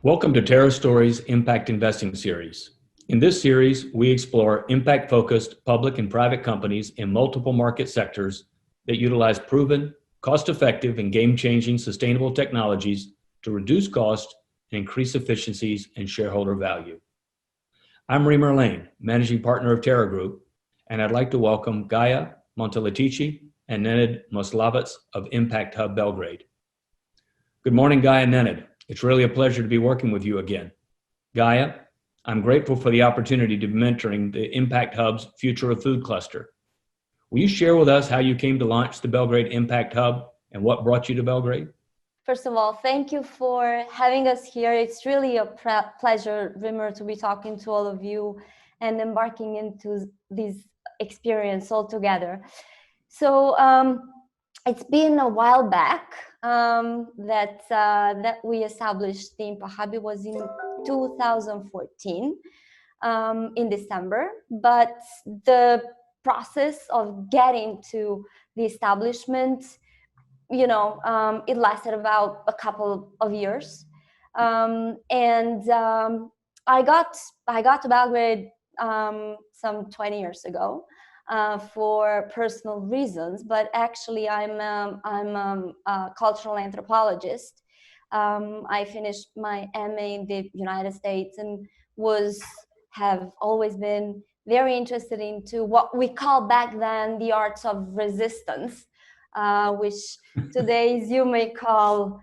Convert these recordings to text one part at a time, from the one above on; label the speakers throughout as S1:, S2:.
S1: Welcome to Terra Stories Impact Investing Series. In this series, we explore impact-focused public and private companies in multiple market sectors that utilize proven, cost-effective, and game-changing sustainable technologies to reduce cost and increase efficiencies and shareholder value. I'm Remer, Managing Partner of Terra Group, and I'd like to welcome Gaia, Montelatici, and Nenad Moslavac of Impact Hub Belgrade. Good morning, Gaia and Nenad. It's really a pleasure to be working with you again. Gaia, I'm grateful for the opportunity to be mentoring the Impact Hub's Future of Food cluster. Will you share with us how you came to launch the Belgrade Impact Hub and what brought you to Belgrade?
S2: First of all, thank you for having us here. It's really a pleasure, Remer, to be talking to all of you and embarking into this experience all together. So it's been a while back that we established the Impact Hub. It was in 2014 in December, but the process of getting to the establishment, it lasted about a couple of years, I got to Belgrade some 20 years ago for personal reasons, but actually I'm a cultural anthropologist. I finished my MA in the United States and have always been very interested into what we call back then the arts of resistance, which today you may call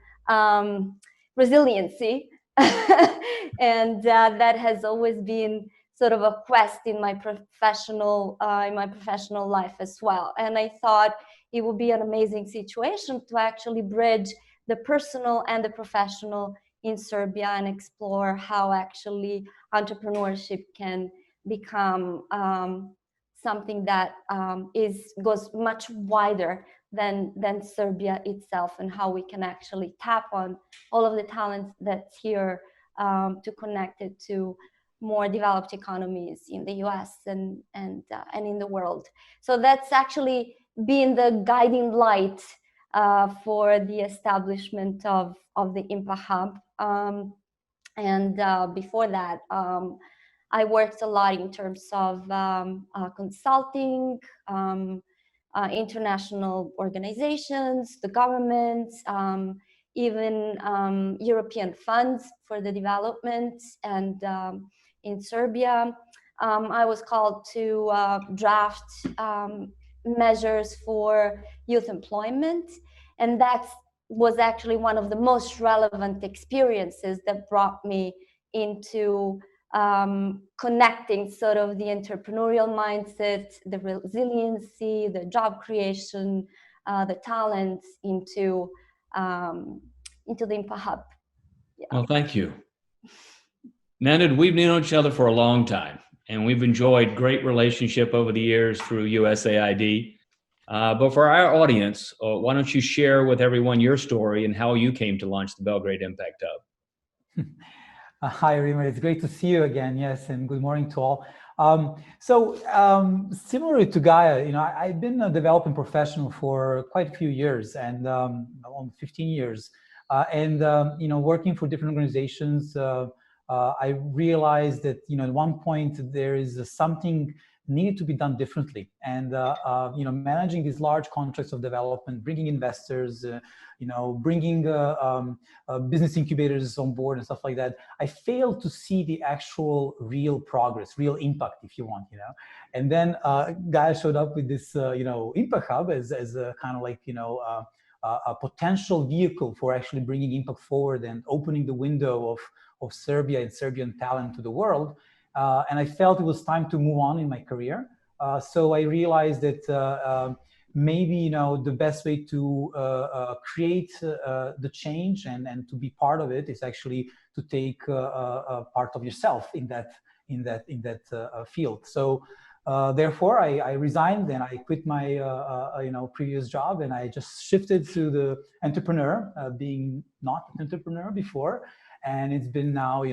S2: resiliency. And that has always been sort of a quest in my professional life as well. And I thought it would be an amazing situation to actually bridge the personal and the professional in Serbia and explore how actually entrepreneurship can become something that goes much wider than Serbia itself, and how we can actually tap on all of the talents that's here to connect it to more developed economies in the US and in the world. So that's actually been the guiding light for the establishment of the Impact Hub. Before that, I worked a lot in terms of consulting, international organizations, the government, even European funds for the development. And in Serbia, I was called to draft measures for youth employment. And that was actually one of the most relevant experiences that brought me into connecting sort of the entrepreneurial mindset, the resiliency, the job creation, the talents into the Impact Hub.
S1: Yeah. Well, thank you. Nenad, we've known each other for a long time, and we've enjoyed great relationship over the years through USAID. But for our audience, why don't you share with everyone your story and how you came to launch the Belgrade Impact Hub?
S3: Hi, Remer. It's great to see you again. Yes, and good morning to all. Similar to Gaia, I've been a development professional for quite a few years, and almost 15 years. Working for different organizations, I realized that at one point there is something needed to be done differently, and managing these large contracts of development, bringing investors, bringing business incubators on board and stuff like that. I failed to see the actual real progress, real impact, if you want, And then Gaia showed up with this, Impact Hub as a kind of like, a potential vehicle for actually bringing impact forward and opening the window of Serbia and Serbian talent to the world. And I felt it was time to move on in my career. So I realized that maybe, the best way to create the change and to be part of it is actually to take part of yourself in that field. So therefore, I resigned and I quit my previous job, and I just shifted to the entrepreneur, being not an entrepreneur before. And it's been now,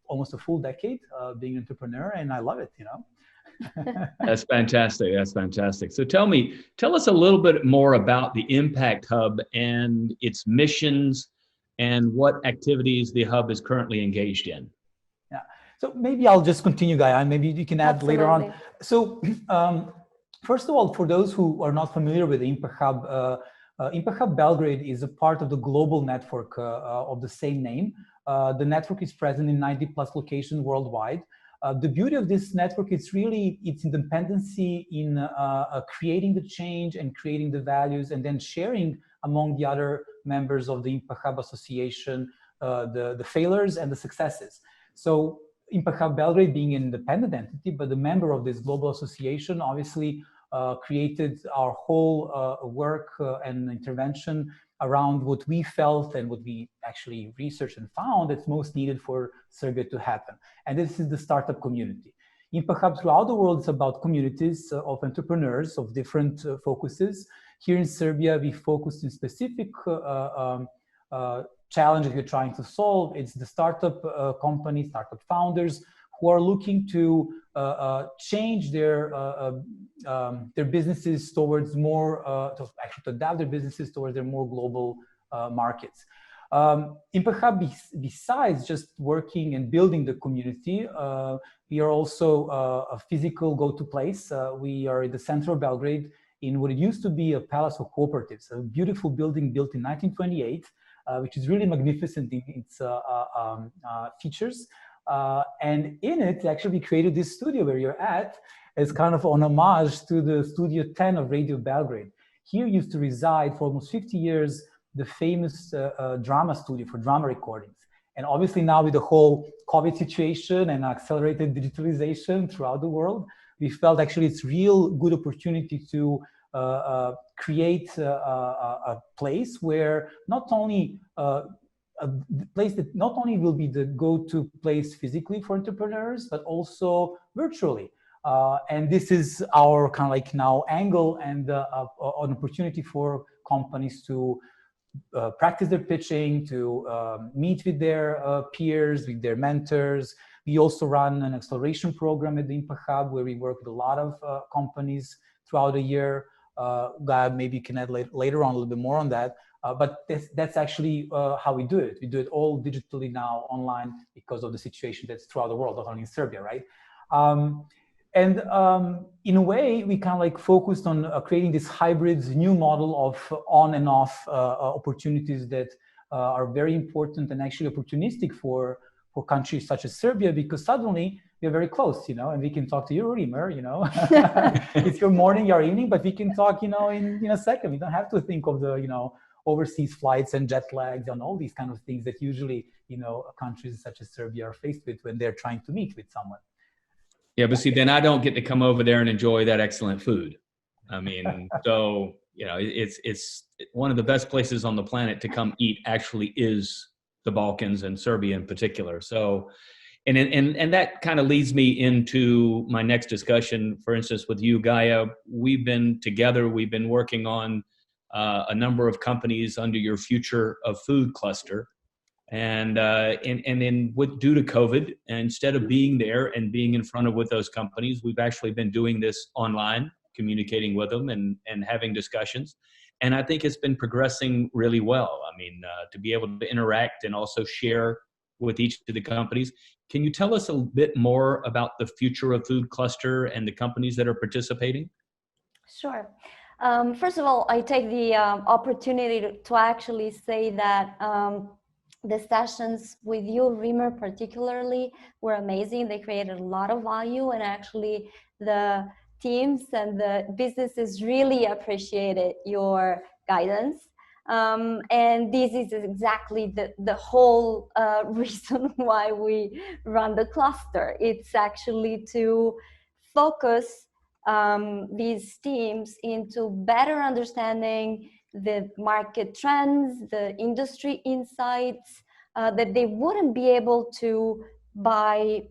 S3: almost a full decade being an entrepreneur, and I love it,
S1: That's fantastic. That's fantastic. So tell us a little bit more about the Impact Hub and its missions and what activities the hub is currently engaged in.
S3: Yeah. So maybe I'll just continue, Gaia, and maybe you can add later on. So first of all, for those who are not familiar with the Impact Hub, Impact Hub Belgrade is a part of the global network of the same name. The network is present in 90 plus locations worldwide. The beauty of this network is really its independency in creating the change and creating the values and then sharing among the other members of the Impact Hub Association the failures and the successes. So Impact Hub Belgrade being an independent entity, but the member of this global association obviously created our whole work and intervention around what we felt and what we actually researched and found that's most needed for Serbia to happen. And this is the startup community. Impact Hub throughout the world is about communities of entrepreneurs of different focuses. Here in Serbia, we focused in specific challenges we're trying to solve. It's the startup companies, startup founders who are looking to change their businesses towards more, to adapt their businesses towards their more global markets. Impact Hub, besides just working and building the community, we are also a physical go-to place. We are in the center of Belgrade in what it used to be a palace of cooperatives, a beautiful building built in 1928, which is really magnificent in its features. And in it, actually, we created this studio where you're at as kind of an homage to the Studio 10 of Radio Belgrade. Here used to reside for almost 50 years the famous drama studio for drama recordings. And obviously now with the whole COVID situation and accelerated digitalization throughout the world, we felt actually it's real good opportunity to create a place where not only a place that not only will be the go-to place physically for entrepreneurs, but also virtually. And this is our kind of like now angle and an opportunity for companies to practice their pitching, to meet with their peers, with their mentors. We also run an acceleration program at the Impact Hub where we work with a lot of companies throughout the year. Gaia, maybe you can add later on a little bit more on that. But that's actually how we do it. We do it all digitally now, online, because of the situation that's throughout the world, not only in Serbia, right? And in a way, we kind of like focused on creating this hybrid new model of on and off opportunities that are very important and actually opportunistic for countries such as Serbia, because suddenly we're very close, you know, and we can talk to you, Remer, you know, it's your morning, your evening, but we can talk, you know, in a second. We don't have to think of the, you know, overseas flights and jet lags and all these kind of things that usually, you know, countries such as Serbia are faced with when they're trying to meet with someone.
S1: Yeah, but see, then I don't get to come over there and enjoy that excellent food. I mean, so, you know, it's one of the best places on the planet to come eat actually is the Balkans and Serbia in particular. So, and that kind of leads me into my next discussion. For instance, with you, Gaia, we've been together, we've been working on a number of companies under your Future of Food cluster. And then due to COVID, instead of being there and being in front of with those companies, we've actually been doing this online, communicating with them and having discussions. And I think it's been progressing really well. I mean, to be able to interact and also share with each of the companies. Can you tell us a bit more about the Future of Food cluster and the companies that are participating?
S2: Sure. First of all, I take the opportunity to actually say that the sessions with you, Remer, particularly, were amazing. They created a lot of value, and actually the teams and the businesses really appreciated your guidance. And this is exactly the whole reason why we run the cluster. It's actually to focus these teams into better understanding the market trends, the industry insights that they wouldn't be able to by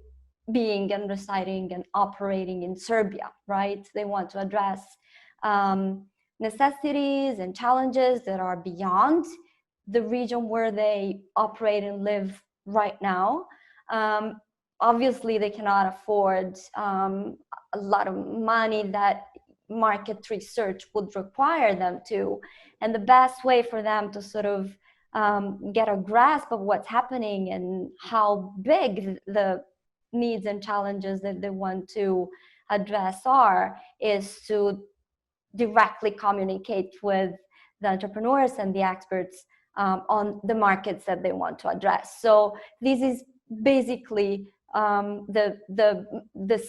S2: being and residing and operating in Serbia, right? They want to address necessities and challenges that are beyond the region where they operate and live right now. Obviously, they cannot afford a lot of money that market research would require them to. And the best way for them to sort of get a grasp of what's happening and how big the needs and challenges that they want to address are, is to directly communicate with the entrepreneurs and the experts on the markets that they want to address. So this is basically the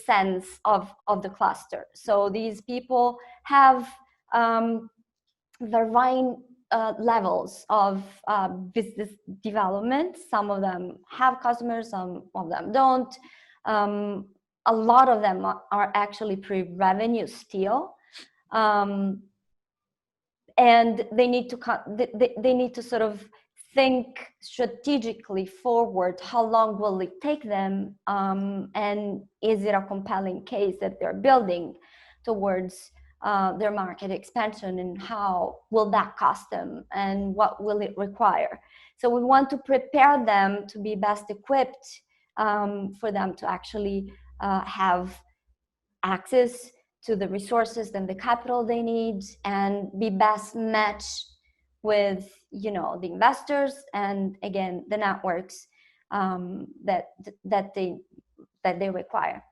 S2: sense of the cluster. So these people have varying levels of business development. Some of them have customers, some of them don't. A lot of them are actually pre-revenue still. And they need to sort of think strategically forward. How long will it take them? And is it a compelling case that they're building towards their market expansion, and how will that cost them, and what will it require? So we want to prepare them to be best equipped for them to actually have access to the resources and the capital they need, and be best matched with, you know, the investors and, again, the networks that they require.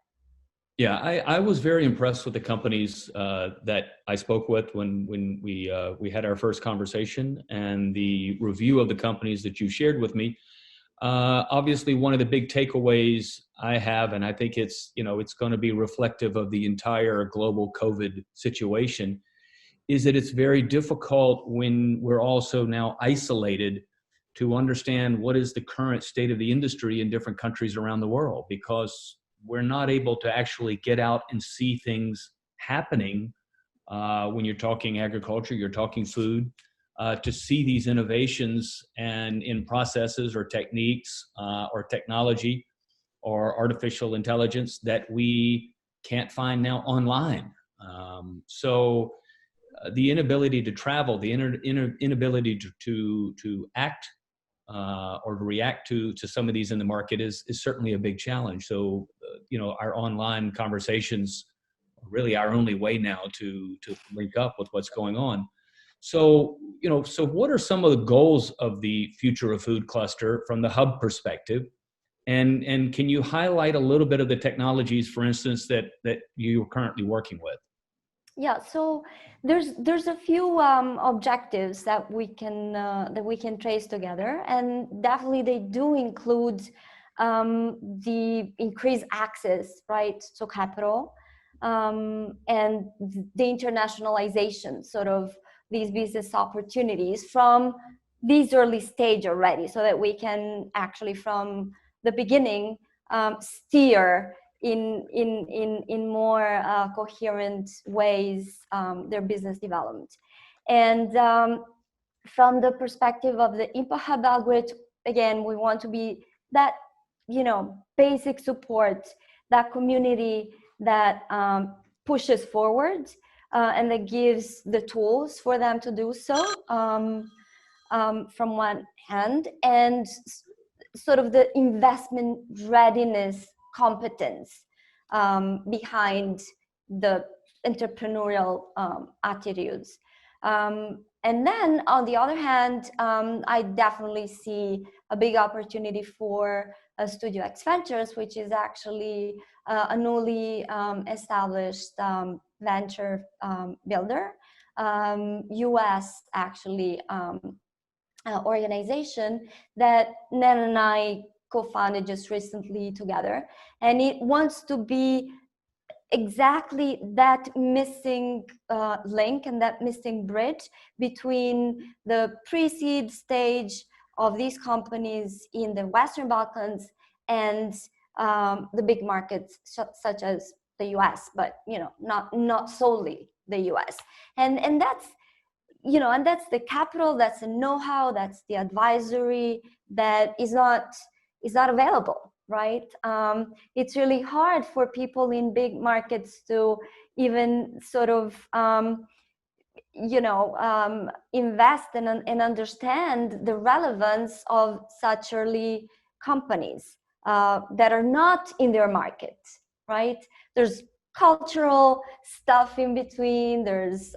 S1: Yeah, I was very impressed with the companies that I spoke with when we had our first conversation, and the review of the companies that you shared with me. Obviously, one of the big takeaways I have, and I think it's going to be reflective of the entire global COVID situation, is that it's very difficult when we're also now isolated to understand what is the current state of the industry in different countries around the world, because we're not able to actually get out and see things happening. When you're talking agriculture, you're talking food, to see these innovations and in processes or techniques or technology or artificial intelligence that we can't find now online. So the inability to travel, the inability to act or to react to some of these in the market is certainly a big challenge. So, our online conversations are really our only way now to link up with what's going on. So, so what are some of the goals of the Future of Food cluster from the hub perspective? And can you highlight a little bit of the technologies, for instance, that you're currently working with?
S2: Yeah, so there's a few objectives that we can trace together, and definitely they do include the increased access, right, to capital, and the internationalization, sort of these business opportunities from this early stage already, so that we can actually from the beginning steer in more coherent ways their business development. And from the perspective of the Impact Hub Belgrade, again, we want to be that, basic support, that community that pushes forward and that gives the tools for them to do so from one hand, and sort of the investment readiness competence behind the entrepreneurial attitudes. And then on the other hand, I definitely see a big opportunity for Studio X Ventures, which is actually a newly established venture builder, US actually organization that Nenad and I co-founded just recently together, and it wants to be exactly that missing link and that missing bridge between the pre-seed stage of these companies in the Western Balkans and the big markets such as the US, but not solely the US, and that's and that's the capital, that's the know-how, that's the advisory that is not available, right? It's really hard for people in big markets to even sort of invest and understand the relevance of such early companies that are not in their market, right? There's cultural stuff in between, there's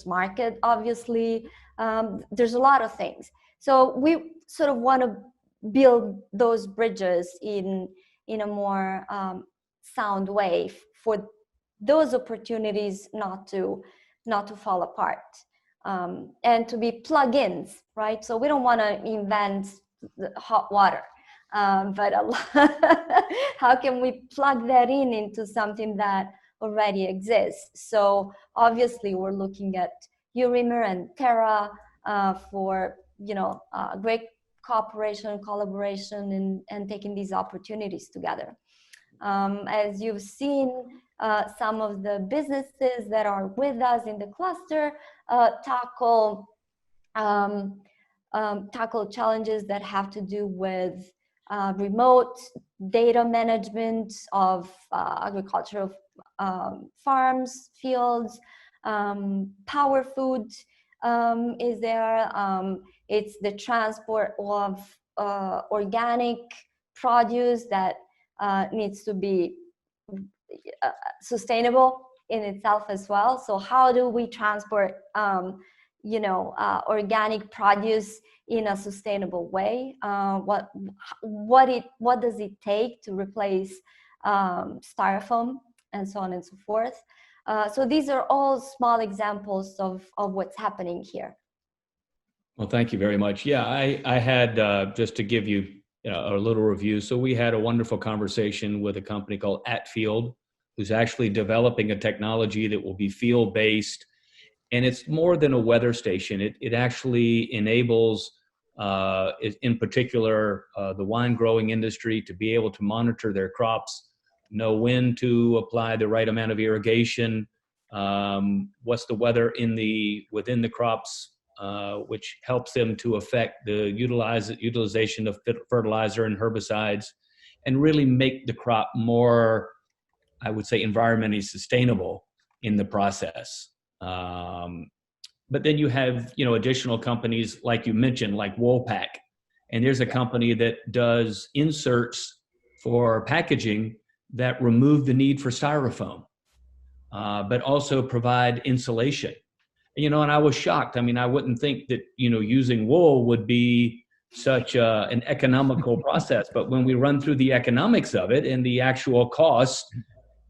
S2: market, obviously, there's a lot of things. So we sort of want to build those bridges in a more sound way for those opportunities not to fall apart, and to be plug-ins, right? So we don't want to invent the hot water, but how can we plug that into something that already exists? So obviously we're looking at Remer and Terra for great cooperation, collaboration, and taking these opportunities together. As you've seen, some of the businesses that are with us in the cluster tackle challenges that have to do with remote data management of agricultural farms, fields, power food is there. It's the transport of organic produce that needs to be sustainable in itself as well. So how do we transport organic produce in a sustainable way? What does it take to replace styrofoam, and so on and so forth? So these are all small examples of what's happening here.
S1: Well, thank you very much. Yeah, I had, just to give you a little review. So we had a wonderful conversation with a company called Atfield, who's actually developing a technology that will be field-based. And it's more than a weather station. It actually enables, in particular, the wine growing industry to be able to monitor their crops, know when to apply the right amount of irrigation, what's the weather within the crops, which helps them to affect the utilization of fertilizer and herbicides, and really make the crop more, I would say, environmentally sustainable in the process. But then you have, additional companies, like you mentioned, like Woolpack. And there's a company that does inserts for packaging that remove the need for styrofoam, but also provide insulation. And I was shocked. I mean, I wouldn't think that, using wool would be such an economical process. But when we run through the economics of it and the actual cost,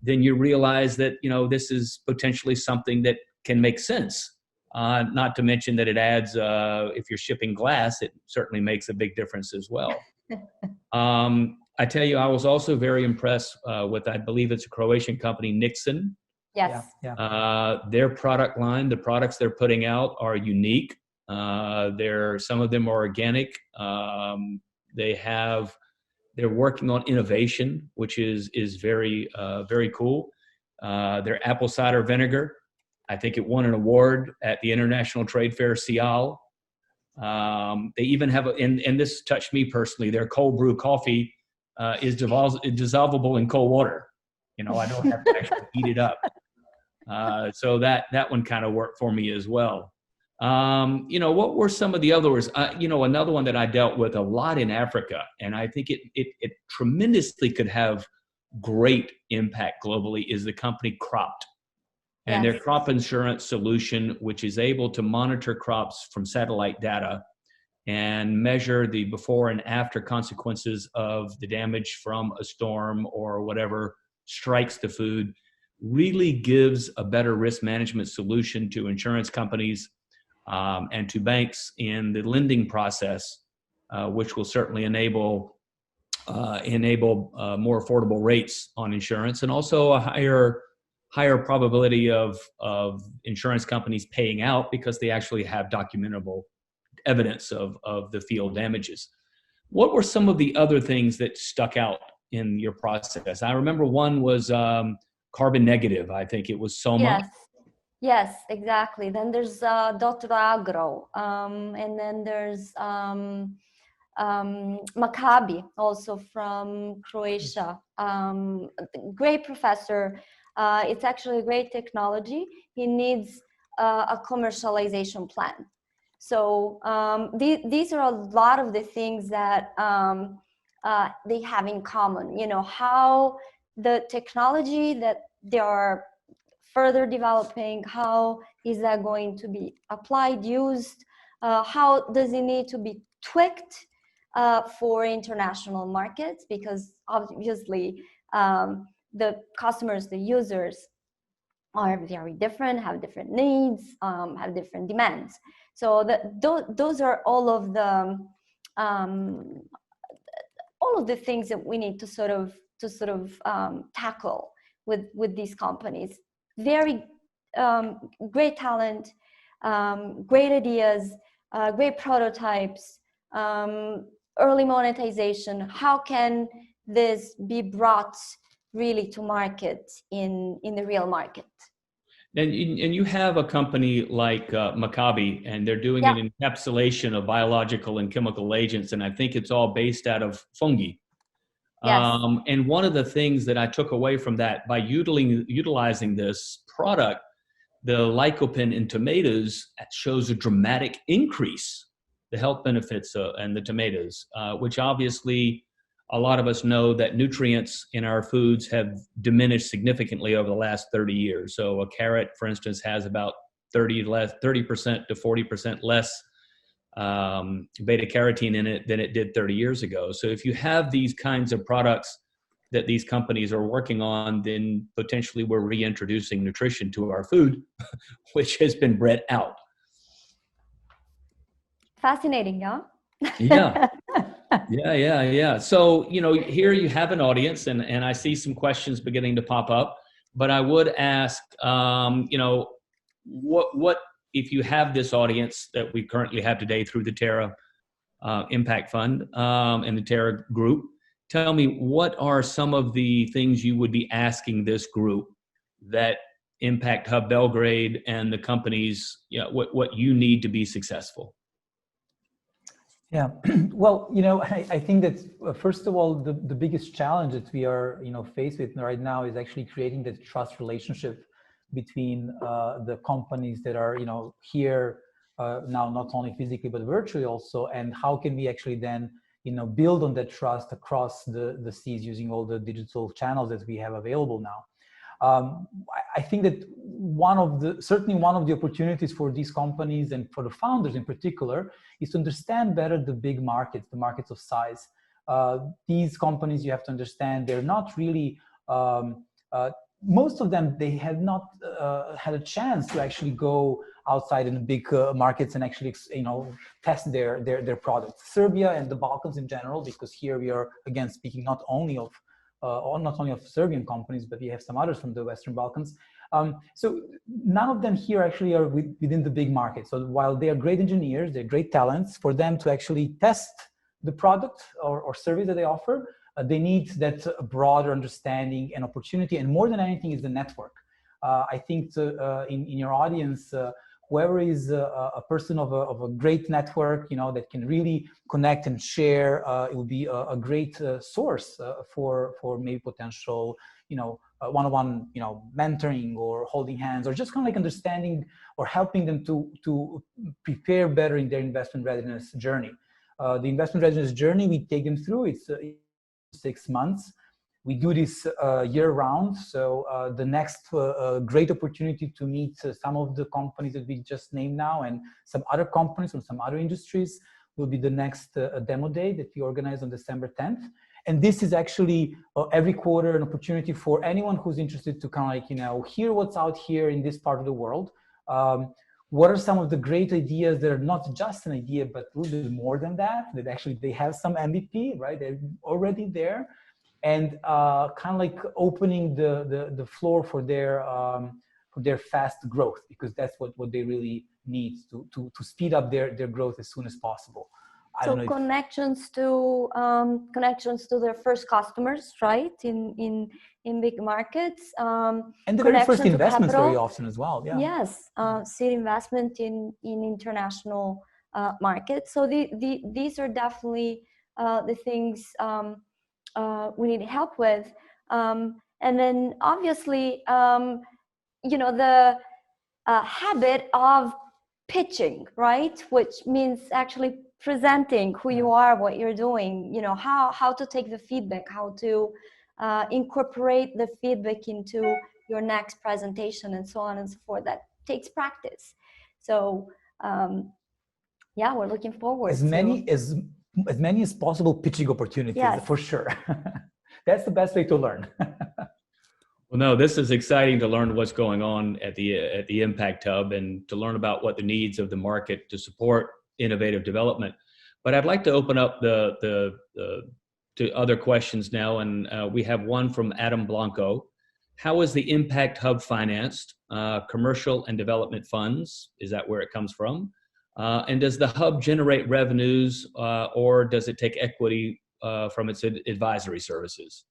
S1: then you realize that, this is potentially something that can make sense. Not to mention that it adds, if you're shipping glass, it certainly makes a big difference as well. I tell you, I was also very impressed with, I believe it's a Croatian company, Nixon.
S2: Yes.
S3: Yeah.
S1: Their product line, the products they're putting out are unique. Some of them are organic. They're working on innovation, which is very, very cool. Their apple cider vinegar, I think it won an award at the International Trade Fair, Sial. They even have, and this touched me personally, their cold brew coffee is dissolvable in cold water. I don't have to actually heat it up. So that one kind of worked for me as well. What were some of the others? Another one that I dealt with a lot in Africa, and I think it tremendously could have great impact globally, is the company Cropped. And
S2: Yes.
S1: their crop insurance solution, which is able to monitor crops from satellite data and measure the before and after consequences of the damage from a storm or whatever strikes the food, really gives a better risk management solution to insurance companies and to banks in the lending process, which will certainly enable more affordable rates on insurance, and also a higher probability of insurance companies paying out because they actually have documentable evidence of the field damages. What were some of the other things that stuck out in your process? I remember one was carbon negative. I think it was Soma.
S2: Yes, exactly. Then there's Dr. Agro, and then there's Maccabi, also from Croatia. Great professor. It's actually a great technology. He needs a commercialization plan. So these are a lot of the things that they have in common. How the technology that they are further developing, how is that going to be applied, used, How does it need to be tweaked for international markets? Because obviously the customers, the users are very different, have different needs, have different demands. So those are all of the things that we need to sort of tackle with these companies. Very great talent, great ideas, great prototypes, early monetization. How can this be brought really to market in the real market?
S1: And you have a company like Maccabi, and they're doing an encapsulation of biological and chemical agents, and I think it's all based out of fungi.
S2: Yes.
S1: And one of the things that I took away from that, by utilizing this product, the lycopene in tomatoes shows a dramatic increase, the health benefits and the tomatoes, which obviously a lot of us know that nutrients in our foods have diminished significantly over the last 30 years. So a carrot, for instance, has about 30% to 40% less beta carotene in it than it did 30 years ago. So if you have these kinds of products that these companies are working on, then potentially we're reintroducing nutrition to our food, which has been bred out.
S2: Fascinating, yeah?
S1: Yeah. So, here you have an audience, and I see some questions beginning to pop up, but I would ask, what if you have this audience that we currently have today through the Terra Impact Fund and the Terra group, tell me, what are some of the things you would be asking this group that Impact Hub Belgrade and the companies, what you need to be successful?
S3: Yeah, well, I think that first of all, the biggest challenge that we are, faced with right now is actually creating that trust relationship between the companies that are, here now, not only physically but virtually also, and how can we actually then, build on that trust across the seas using all the digital channels that we have available now. I think that certainly one of the opportunities for these companies and for the founders in particular is to understand better the big markets, the markets of size. These companies, you have to understand, they're not really, most of them, they have not had a chance to actually go outside in the big markets and actually, test their products. Serbia and the Balkans in general, because here we are, again, speaking not only of Serbian companies, but we have some others from the Western Balkans. So none of them here actually are within the big market. So while they are great engineers, they're great talents, for them to actually test the product or service that they offer, they need that broader understanding and opportunity. And more than anything is the network. I think in your audience, whoever is a person of a great network, that can really connect and share, it will be a great source for maybe potential, one-on-one, mentoring or holding hands, or just kind of like understanding or helping them to prepare better in their investment readiness journey. The investment readiness journey we take them through, it's 6 months. We do this year-round, so the next great opportunity to meet some of the companies that we just named now, and some other companies from some other industries, will be the next demo day that we organize on December 10th. And this is actually every quarter an opportunity for anyone who's interested to kind of like, hear what's out here in this part of the world. What are some of the great ideas that are not just an idea, but a little bit more than that actually they have some MVP, right? They're already there. And kind of like opening the floor for their fast growth, because that's what they really need to speed up their growth as soon as possible.
S2: So connections to their first customers, right? In big markets.
S3: And the very first investments very often as well. Yeah.
S2: Yes, seed investment in international markets. So these are definitely the things we need help with. And then obviously, the habit of pitching, right? Which means actually presenting who you are, what you're doing, how to take the feedback, how to incorporate the feedback into your next presentation, and so on and so forth. That takes practice. So Yeah, we're looking forward
S3: as
S2: to
S3: many as possible pitching opportunities.
S2: Yes.
S3: For sure. That's the best way to learn.
S1: Well, no, this is exciting to learn what's going on at the Impact Hub and to learn about what the needs of the market to support innovative development. But I'd like to open up to other questions now, and we have one from Adam Blanco. How is the Impact Hub financed? Commercial and development funds, is that where it comes from? And does the hub generate revenues, or does it take equity from its advisory services?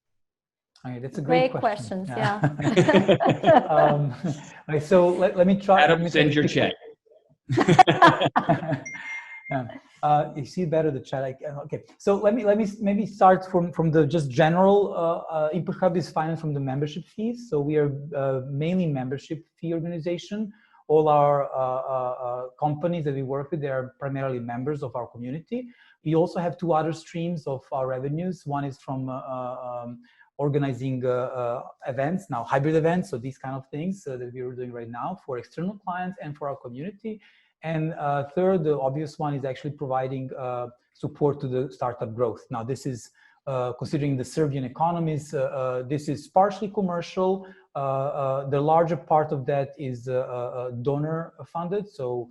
S3: Okay, that's a great
S2: question. Questions, yeah.
S3: Okay, so let me try.
S1: Adam, send your check.
S3: You see better the chat. Okay, so let me maybe start from the just general. Impact Hub is financed from the membership fees. So we are mainly membership fee organization. All our companies that we work with, they are primarily members of our community. We also have two other streams of our revenues. One is from organizing events, now hybrid events, so these kind of things that we are doing right now for external clients and for our community. And third, the obvious one is actually providing support to the startup growth. Now this is considering the Serbian economies, this is partially commercial. The larger part of that is donor funded. So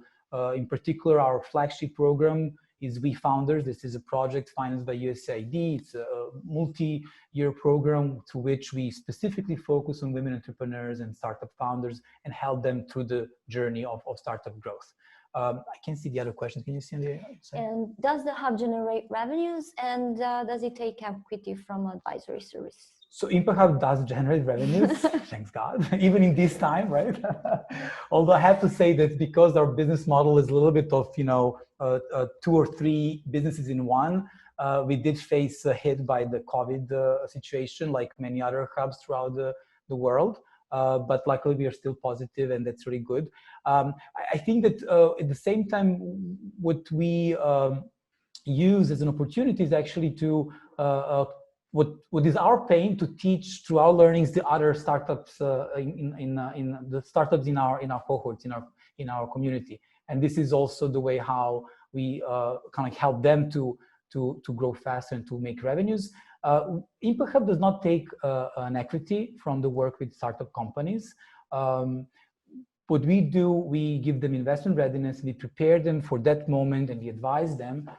S3: in particular, our flagship program is We Founders. This is a project financed by USAID. It's a multi-year program to which we specifically focus on women entrepreneurs and startup founders and help them through the journey of startup growth. I can't see the other questions. Can you see the?
S2: And does the hub generate revenues, and does it take equity from advisory service? So
S3: Impact Hub does generate revenues, thanks God, even in this time, right? Although I have to say that because our business model is a little bit of, 2 or 3 businesses in one, we did face a hit by the COVID situation, like many other hubs throughout the world. But luckily we are still positive, and that's really good. I think that at the same time, what we use as an opportunity is actually to what is our pain to teach through our learnings the other startups in the startups in our cohorts in our community, and this is also the way how we kind of help them to grow faster and to make revenues. Impact Hub does not take an equity from the work with startup companies. What we do, we give them investment readiness, we prepare them for that moment, and we advise them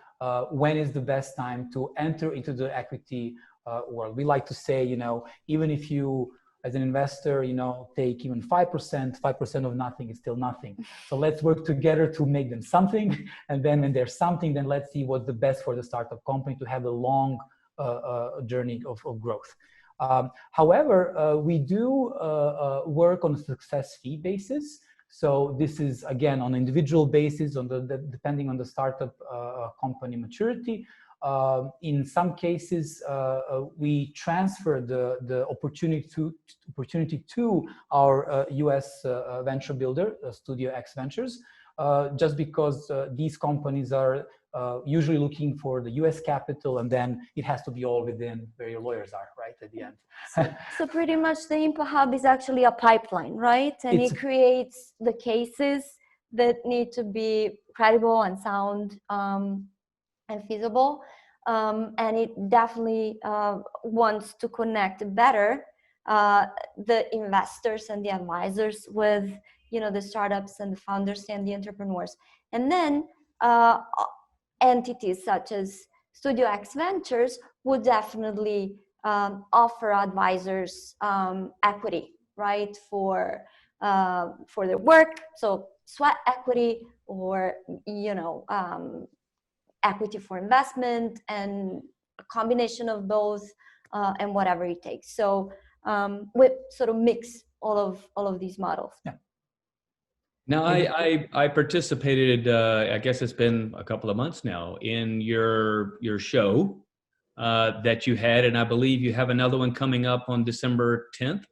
S3: when is the best time to enter into the equity world. We like to say, even if you, as an investor, take even 5% of nothing is still nothing. So let's work together to make them something. And then when there's something, then let's see what's the best for the startup company to have a long journey of growth. However, we do work on a success fee basis. So this is, again, on an individual basis, depending on the startup company maturity. In some cases, we transfer the opportunity to our US venture builder, Studio X Ventures, just because these companies are usually looking for the US capital, and then it has to be all within where your lawyers are, right, at the end.
S2: So pretty much the Impact Hub is actually a pipeline, right? And it creates the cases that need to be credible and sound and feasible. And it definitely wants to connect better the investors and the advisors with, the startups and the founders and the entrepreneurs. And then entities such as Studio X Ventures would definitely offer advisors equity, right, for their work. So sweat equity, or equity for investment, and a combination of both, and whatever it takes. So we sort of mix all of these models.
S3: Yeah.
S1: Now, I participated, I guess it's been a couple of months now, in your show that you had, and I believe you have another one coming up on December 10th.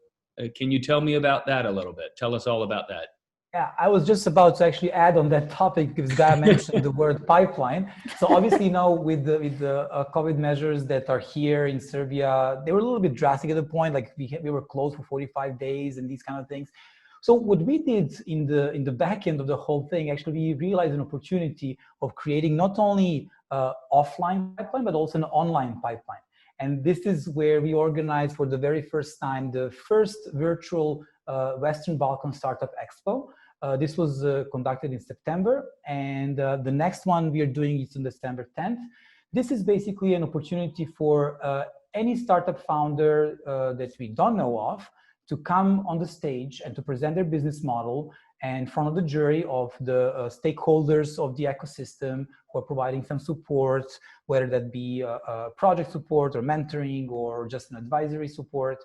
S1: Can you tell me about that a little bit? Tell us all about that.
S3: Yeah, I was just about to actually add on that topic because Gaia mentioned the word pipeline. So obviously, with the COVID measures that are here in Serbia, they were a little bit drastic at the point. Like we were closed for 45 days and these kind of things. So what we did in the back end of the whole thing, actually, we realized an opportunity of creating not only offline pipeline, but also an online pipeline. And this is where we organized for the very first time the first virtual Western Balkan Startup Expo. This was conducted in September, and the next one we are doing is on December 10th. This is basically an opportunity for any startup founder that we don't know of to come on the stage and to present their business model and in front of the jury of the stakeholders of the ecosystem who are providing some support, whether that be project support or mentoring or just an advisory support.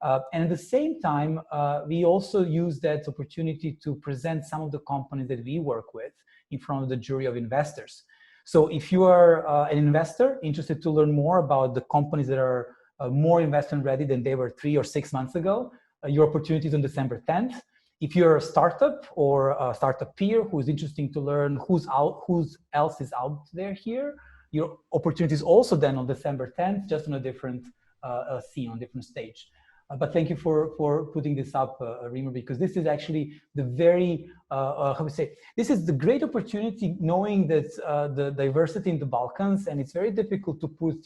S3: And at the same time, we also use that opportunity to present some of the companies that we work with in front of the jury of investors. So if you are an investor interested to learn more about the companies that are more investment ready than they were 3 or 6 months ago, your opportunity is on December 10th. If you're a startup or a startup peer who's interested to learn who else is out there here, your opportunity is also then on December 10th, just on a different scene, on a different stage. But thank you for putting this up, Remer, because this is actually the very, how we say, this is the great opportunity knowing that the diversity in the Balkans, and it's very difficult to put,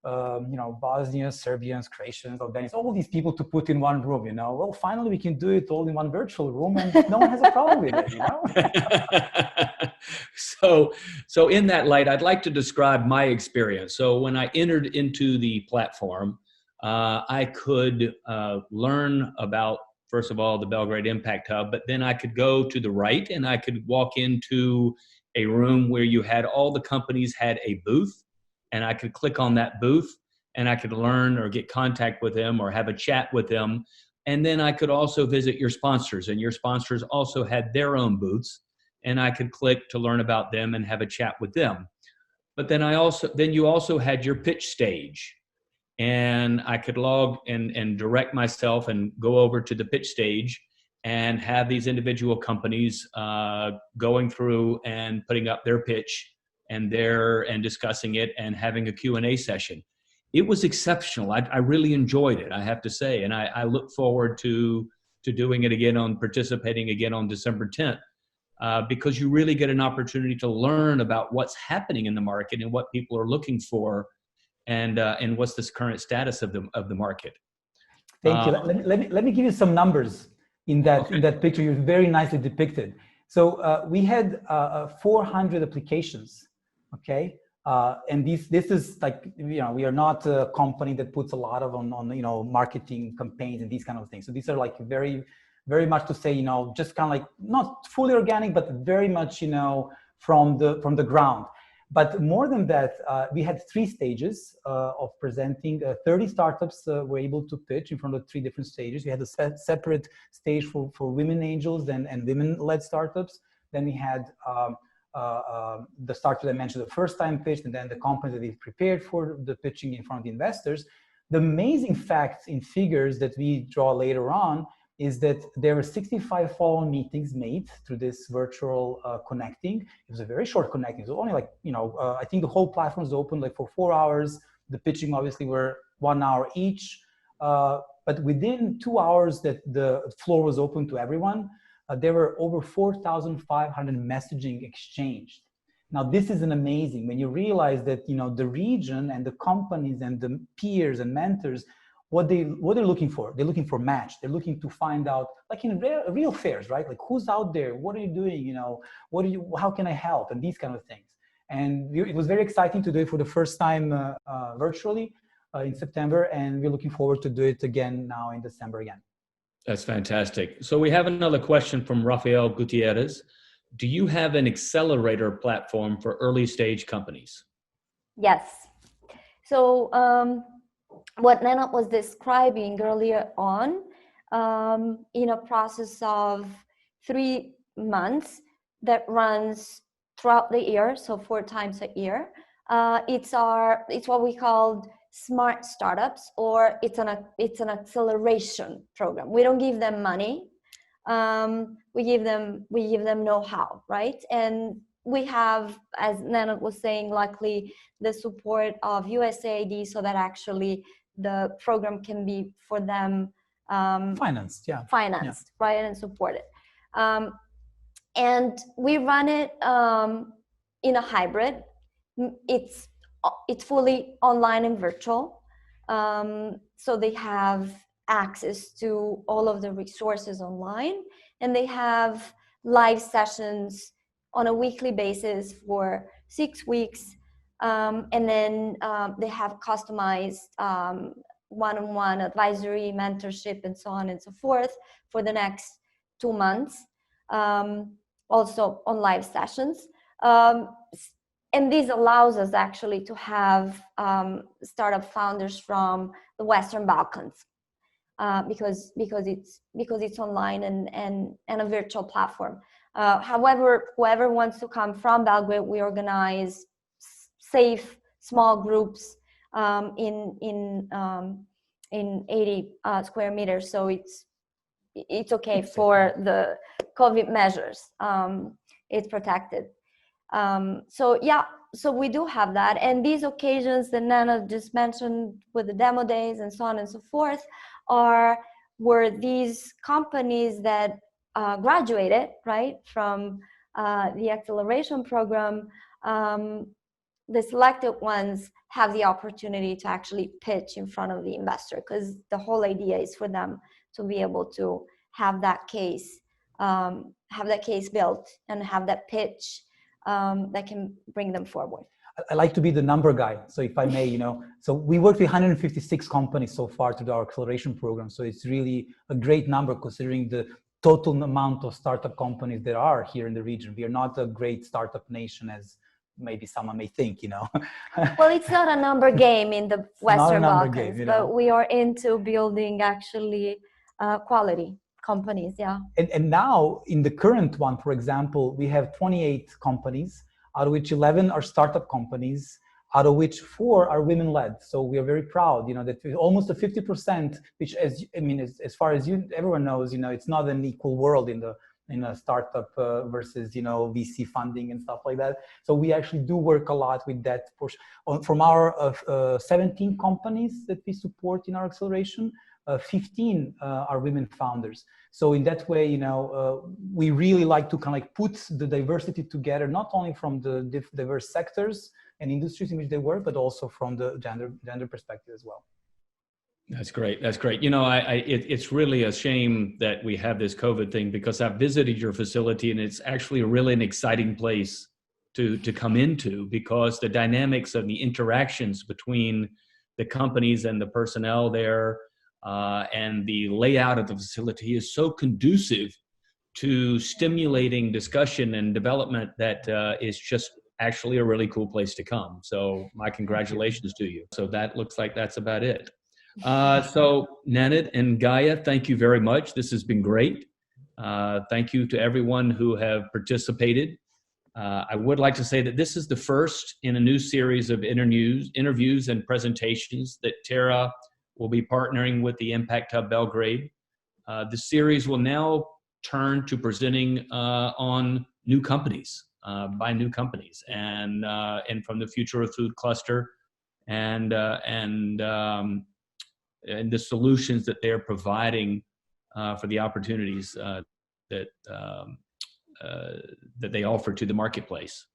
S3: Bosnians, Serbians, Croatians, Albanians, all these people to put in one room, Well, finally we can do it all in one virtual room and no one has a problem with it,
S1: So in that light, I'd like to describe my experience. So when I entered into the platform, I could learn about, first of all, the Belgrade Impact Hub, but then I could go to the right and I could walk into a room where you had all the companies had a booth, and I could click on that booth and I could learn or get contact with them or have a chat with them. And then I could also visit your sponsors, and your sponsors also had their own booths, and I could click to learn about them and have a chat with them. But then you also had your pitch stage, and I could log and direct myself and go over to the pitch stage and have these individual companies going through and putting up their pitch and discussing it and having a Q&A session. It was exceptional. I really enjoyed it, I have to say. And I look forward to doing it again, participating again on December 10th, because you really get an opportunity to learn about what's happening in the market and what people are looking for, and what's this current status of the market.
S3: Thank you. Let me give you some numbers in that picture. You very nicely depicted. So we had 400 applications. Okay, and this is like, we are not a company that puts a lot of on marketing campaigns and these kind of things. So these are like very, very much to say, just kind of like not fully organic, but very much from the ground. But more than that, we had 3 stages of presenting. 30 startups were able to pitch in front of 3 different stages. We had a separate stage for women angels and women-led startups. Then we had the startup that I mentioned, the first time pitch, and then the companies that we've prepared for the pitching in front of the investors. The amazing facts in figures that we draw later on is that there were 65 follow-on meetings made through this virtual connecting. It was a very short connecting. So only I think the whole platform was open like for 4 hours. The pitching obviously were 1 hour each. But within 2 hours that the floor was open to everyone, there were over 4,500 messaging exchanged. Now, this is an amazing, when you realize that, the region and the companies and the peers and mentors, what they're looking for. They're looking for match. They're looking to find out, like in real fairs, right? Like, who's out there? What are you doing? How can I help? And these kind of things. And it was very exciting to do it for the first time virtually in September. And we're looking forward to do it again now in December again.
S1: That's fantastic. So we have another question from Rafael Gutierrez. Do you have an accelerator platform for early stage companies?
S2: Yes. So what Nenad was describing earlier on, in a process of 3 months that runs throughout the year, so 4 times a year, it's what we called smart startups, or it's an acceleration program. We don't give them money. We give them know-how, right? And we have, as Nenad was saying, luckily the support of USAID, so that actually the program can be for them
S3: financed, yeah.
S2: Financed, right, and supported. And we run it in a hybrid. It's fully online and virtual. So they have access to all of the resources online, and they have live sessions on a weekly basis for 6 weeks. And then they have customized one-on-one advisory, mentorship, and so on and so forth for the next 2 months. Also on live sessions. And this allows us actually to have startup founders from the Western Balkans because it's online and a virtual platform. However, whoever wants to come from Belgrade, we organize safe small groups in 80 square meters. So it's okay for the COVID measures. It's protected. So we do have that. And these occasions that Nenad just mentioned with the demo days and so on and so forth were these companies that graduated, right, from the acceleration program. The selected ones have the opportunity to actually pitch in front of the investor, because the whole idea is for them to be able to have that case built and have that pitch that can bring them forward.
S3: I like to be the number guy. So if I may, so we worked with 156 companies so far through our acceleration program. So it's really a great number considering the total amount of startup companies there are here in the region. We are not a great startup nation as maybe someone may think,
S2: Well, it's not a number game in the Western Balkans, game, but we are into building actually quality companies, yeah.
S3: And now in the current one, for example, we have 28 companies, out of which 11 are startup companies, out of which 4 are women-led. So we are very proud, that almost a 50%, which as far as everyone knows, it's not an equal world in a startup versus, VC funding and stuff like that. So we actually do work a lot with that push. From our 17 companies that we support in our acceleration, 15 are women founders. So in that way, we really like to kind of like put the diversity together, not only from the diverse sectors and industries in which they work, but also from the gender perspective as well.
S1: That's great. That's great. It's really a shame that we have this COVID thing, because I've visited your facility and it's actually really an exciting place to come into, because the dynamics of the interactions between the companies and the personnel there and the layout of the facility is so conducive to stimulating discussion and development that is just actually a really cool place to come. So my congratulations to you. So that looks like that's about it. So Nenad and Gaia, thank you very much. This has been great. Thank you to everyone who have participated. I would like to say that this is the first in a new series of interviews and presentations that Terra will be partnering with the Impact Hub Belgrade. The series will now turn to presenting on new companies, by new companies, and from the Future of Food cluster, and the solutions that they're providing for the opportunities that they offer to the marketplace.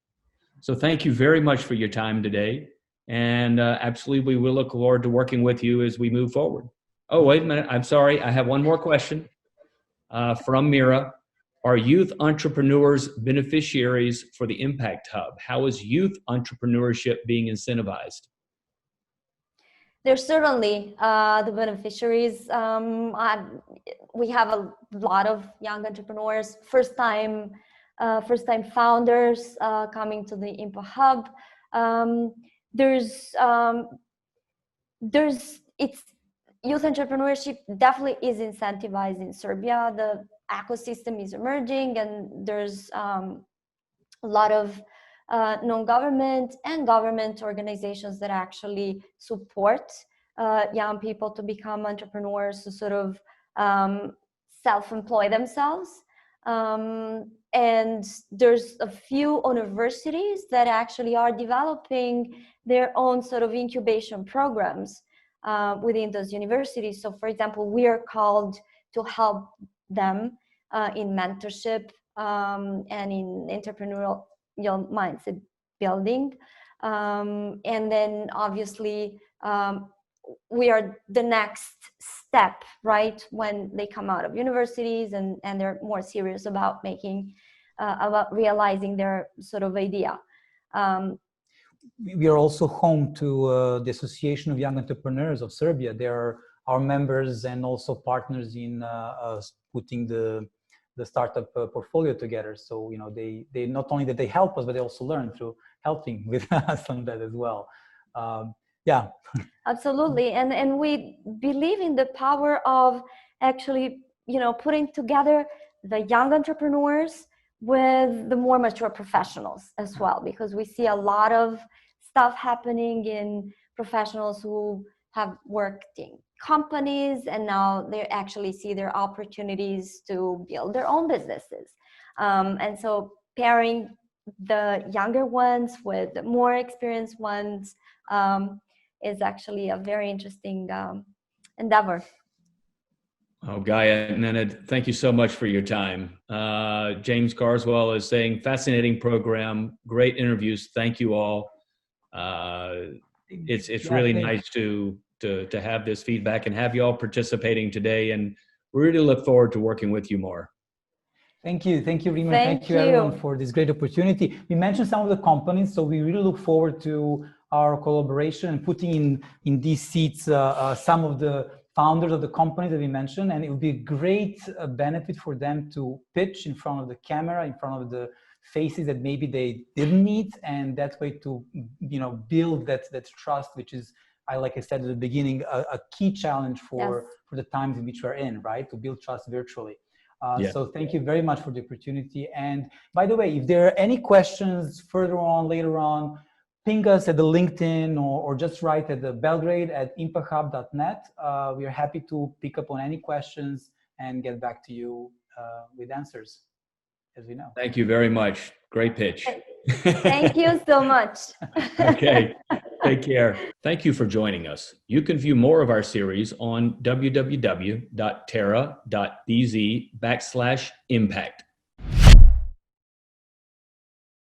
S1: So thank you very much for your time today. And absolutely, we will look forward to working with you as we move forward. Oh, wait a minute. I'm sorry. I have one more question from Mira. Are youth entrepreneurs beneficiaries for the Impact Hub? How is youth entrepreneurship being incentivized?
S2: They're certainly the beneficiaries. We have a lot of young entrepreneurs, first-time founders coming to the Impact Hub. Youth entrepreneurship definitely is incentivized in Serbia. The ecosystem is emerging, and there's a lot of non-government and government organizations that actually support young people to become entrepreneurs, to sort of self-employ themselves. And there's a few universities that actually are developing their own sort of incubation programs within those universities. So for example, we are called to help them in mentorship and in entrepreneurial mindset building. And then obviously we are the next step, right? When they come out of universities and they're more serious about about realizing their sort of idea.
S3: We are also home to the Association of Young Entrepreneurs of Serbia. They are our members and also partners in putting the startup portfolio together. So, you know, they not only that they help us, but they also learn through helping with us on that as well. Yeah.
S2: Absolutely. And we believe in the power of actually, you know, putting together the young entrepreneurs with the more mature professionals as well, because we see a lot of stuff happening in professionals who have worked in companies and now they actually see their opportunities to build their own businesses. And so pairing the younger ones with the more experienced ones is actually a very interesting endeavor.
S1: Oh, Gaia, Nenad, thank you so much for your time. James Carswell is saying, fascinating program, great interviews. Thank you all. It's really nice to have this feedback and have you all participating today. And we really look forward to working with you more.
S3: Thank you, Remer. Thank you everyone for this great opportunity. We mentioned some of the companies, so we really look forward to our collaboration and putting in these seats some of the founders of the companies that we mentioned, and it would be a great benefit for them to pitch in front of the camera, in front of the faces that maybe they didn't meet, and that way to, you know, build that trust, which is, like I said at the beginning, a key challenge for the times in which we're in, right? To build trust virtually. So thank you very much for the opportunity. And by the way, if there are any questions further on, later on, ping us at the LinkedIn or just write at the Belgrade at impacthub.net. We are happy to pick up on any questions and get back to you with answers as we know.
S1: Thank you very much. Great pitch.
S2: Thank you so much.
S1: Okay, take care. Thank you for joining us. You can view more of our series on www.terra.bz/impact.